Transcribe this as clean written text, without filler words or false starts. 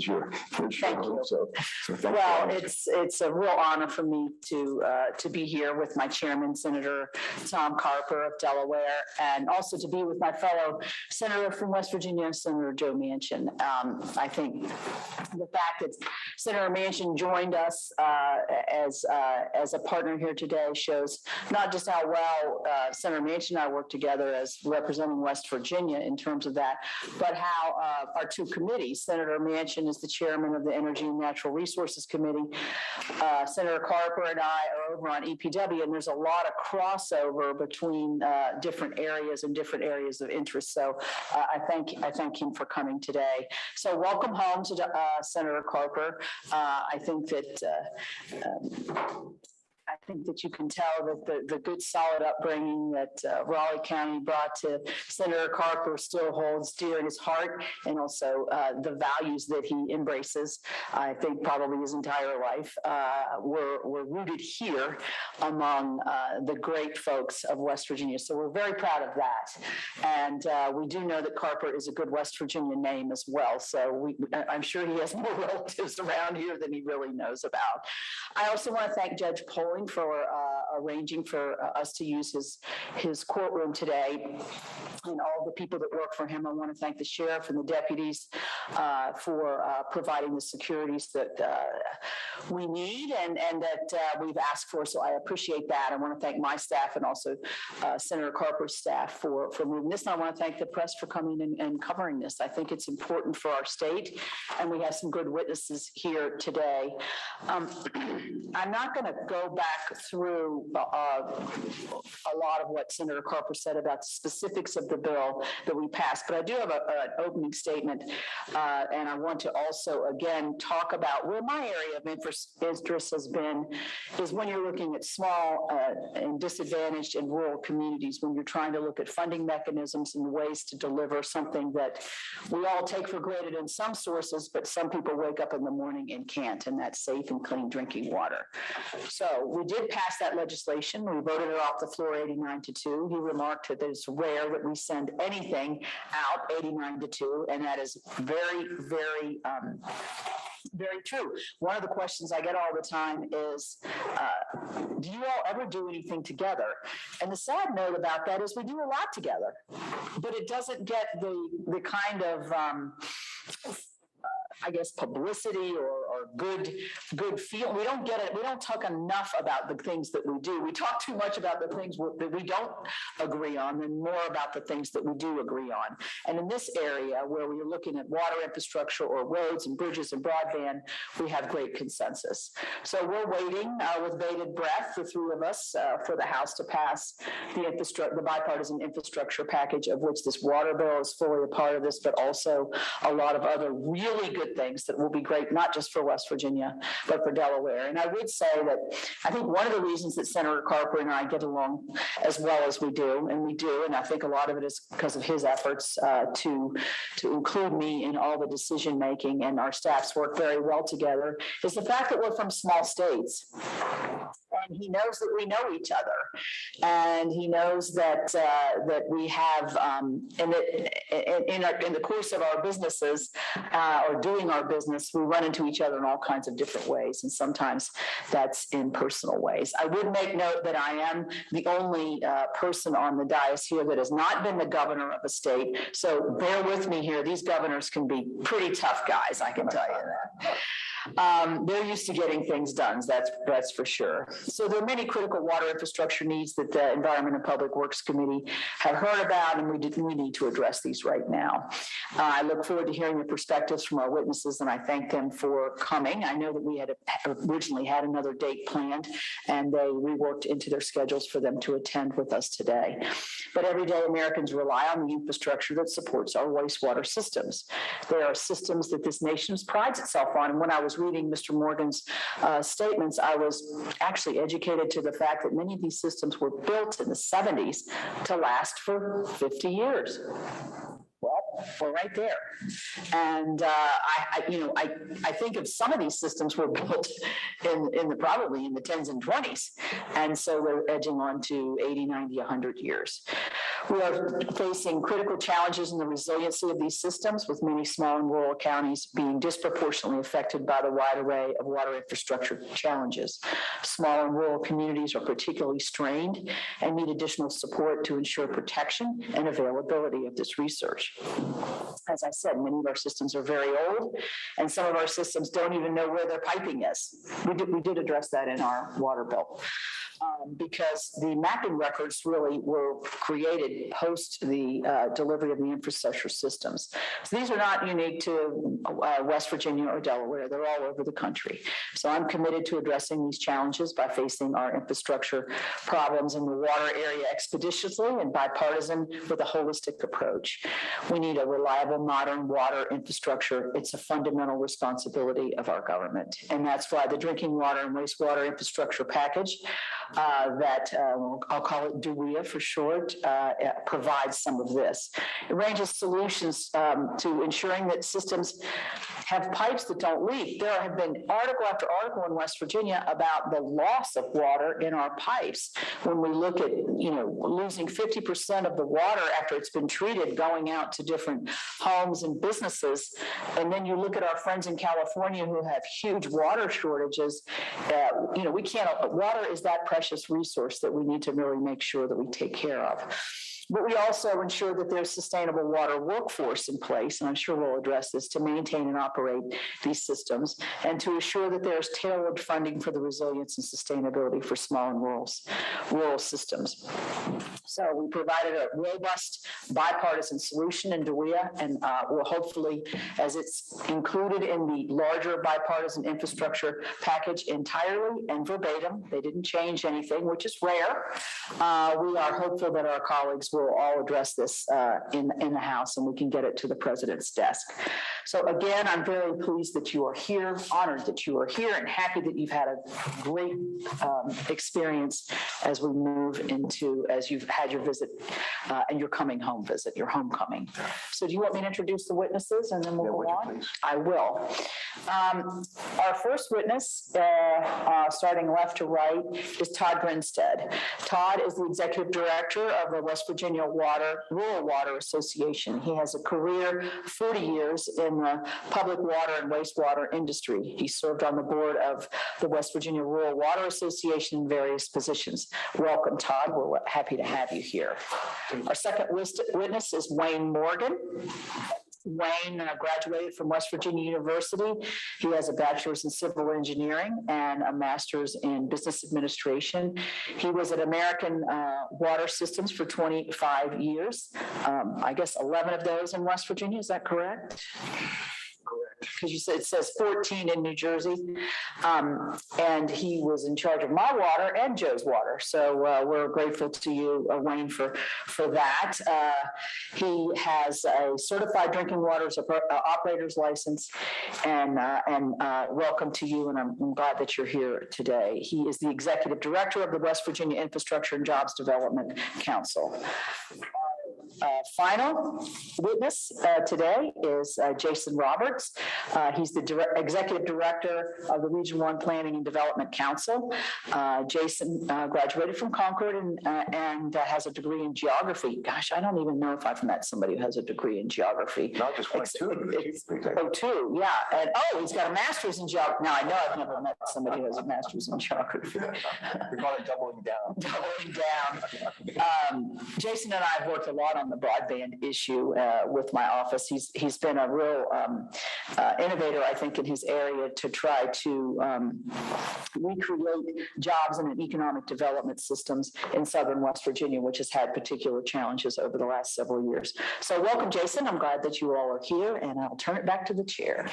is your home. So thank well, it's a real honor for me to be here with my chairman, Senator Tom Carper of Delaware, and also to be with my fellow senator from West Virginia, Senator Joe Manchin. I think the fact that Senator Manchin joined us as a partner here today shows not just how well Senator Manchin and I work together as representing West Virginia in terms of that, but how our two committees, Senator Manchin is the chairman of the Energy and Natural Resources Committee. Senator Carper and I are over on EPW, and there's a lot of crossover between different areas and different areas of interest. So I thank him for coming today. So welcome home to Senator Carper. I think that you can tell that the good, solid upbringing that Raleigh County brought to Senator Carper still holds dear in his heart, and also the values that he embraces. I think probably his entire life were rooted here among the great folks of West Virginia. So we're very proud of that. And we do know that Carper is a good West Virginia name as well. So I'm sure he has more relatives around here than he really knows about. I also want to thank Judge Polling for arranging for us to use his courtroom today, and all the people that work for him. I want to thank the sheriff and the deputies for providing the securities that we need and that we've asked for. So I appreciate that. I want to thank my staff and also Senator Carper's staff for moving this. And I want to thank the press for coming and covering this. I think it's important for our state, and we have some good witnesses here today. I'm not going to go back through a lot of what Senator Carper said about the specifics of the bill that we passed, but I do have an opening statement, and I want to also, again, talk about where my area of interest has been is when you're looking at small and disadvantaged and rural communities, when you're trying to look at funding mechanisms and ways to deliver something that we all take for granted in some sources, but some people wake up in the morning and can't, and that's safe and clean drinking water. So we did pass that legislation. We voted it off the floor 89-2. He remarked that it's rare that we send anything out 89-2, and that is very, very very true. One of the questions I get all the time is, do you all ever do anything together? And the sad note about that is we do a lot together, but it doesn't get the kind of I guess publicity or good feel. We don't get it. We don't talk enough about the things that we do. We talk too much about the things that we don't agree on and more about the things that we do agree on. And in this area where we're looking at water infrastructure or roads and bridges and broadband, we have great consensus. So we're waiting with bated breath, the three of us, for the House to pass the bipartisan infrastructure package, of which this water bill is fully a part of this, but also a lot of other really good things that will be great, not just for West Virginia, but for Delaware. And I would say that I think one of the reasons that Senator Carper and I get along as well as we do, and I think a lot of it is because of his efforts to include me in all the decision making, and our staffs work very well together, is the fact that we're from small states. And he knows that we know each other, and he knows that we have in the course of our businesses or doing our business, we run into each other in all kinds of different ways, and sometimes that's in personal ways. I would make note that I am the only person on the dais here that has not been the governor of a state, so bear with me here. These governors can be pretty tough guys, I can tell you that. They're used to getting things done, that's for sure. So there are many critical water infrastructure needs that the Environment and Public Works Committee have heard about, and we need to address these right now. I look forward to hearing the perspectives from our witnesses, and I thank them for coming. I know that we had originally had another date planned, and they reworked into their schedules for them to attend with us today. But everyday Americans rely on the infrastructure that supports our wastewater systems. There are systems that this nation prides itself on, and when I was reading Mr. Morgan's statements, I was actually educated to the fact that many of these systems were built in the 70s to last for 50 years. Well, we're right there. And I think of some of these systems were built probably in the 10s and 20s. And so we're edging on to 80, 90, 100 years. We are facing critical challenges in the resiliency of these systems, with many small and rural counties being disproportionately affected by the wide array of water infrastructure challenges. Small and rural communities are particularly strained and need additional support to ensure protection and availability of this research. As I said, many of our systems are very old, and some of our systems don't even know where their piping is. We did address that in our water bill. Because the mapping records really were created post the delivery of the infrastructure systems. So these are not unique to West Virginia or Delaware. They're all over the country. So I'm committed to addressing these challenges by facing our infrastructure problems in the water area expeditiously and bipartisan with a holistic approach. We need a reliable, modern water infrastructure. It's a fundamental responsibility of our government. And that's why the drinking water and wastewater infrastructure package that I'll call it DWIA for short, provides some of this. It ranges solutions to ensuring that systems have pipes that don't leak. There have been article after article in West Virginia about the loss of water in our pipes. When we look at, losing 50% of the water after it's been treated going out to different homes and businesses. And then you look at our friends in California who have huge water shortages. We can't, water is that precious resource that we need to really make sure that we take care of. But we also ensure that there's sustainable water workforce in place, and I'm sure we'll address this, to maintain and operate these systems, and to ensure that there's tailored funding for the resilience and sustainability for small and rural systems. So we provided a robust bipartisan solution in DWIA, and will hopefully, as it's included in the larger bipartisan infrastructure package entirely and verbatim, they didn't change anything, which is rare. We are hopeful that our colleagues will all address this in the House, and we can get it to the president's desk. So again, I'm very pleased that you are here, honored that you are here, and happy that you've had a great experience as we move into, as you've had your visit and your coming home visit, your homecoming. So do you want me to introduce the witnesses and then we'll go on? Please. I will. Our first witness, starting left to right, is Todd Grinstead. Todd is the executive director of the West Virginia Rural Water Association. He has a career, 40 years in the public water and wastewater industry. He served on the board of the West Virginia Rural Water Association in various positions. Welcome, Todd. We're happy to have you here. Our second witness is Wayne Morgan. Wayne graduated from West Virginia University. He has a bachelor's in civil engineering and a master's in business administration. He was at American Water Systems for 25 years. I guess 11 of those in West Virginia. Is that correct? Because you said it says 14 in New Jersey, and he was in charge of my water and Joe's water. So we're grateful to you, Wayne, for that. He has a certified drinking water operator's license, and welcome to you. And I'm glad that you're here today. He is the executive director of the West Virginia Infrastructure and Jobs Development Council. Final witness today is Jason Roberts. He's the executive director of the Region 1 Planning and Development Council. Jason graduated from Concord and has a degree in geography. Gosh, I don't even know if I've met somebody who has a degree in geography. Not just one, two. Two, yeah. And he's got a master's in geography. Now, I know I've never met somebody who has a master's in geography. We call it doubling down. Doubling down. Jason and I have worked a lot on the broadband issue with my office. He's been a real innovator, I think, in his area to try to recreate jobs and economic development systems in southern West Virginia, which has had particular challenges over the last several years. So welcome, Jason. I'm glad that you all are here, and I'll turn it back to the chair.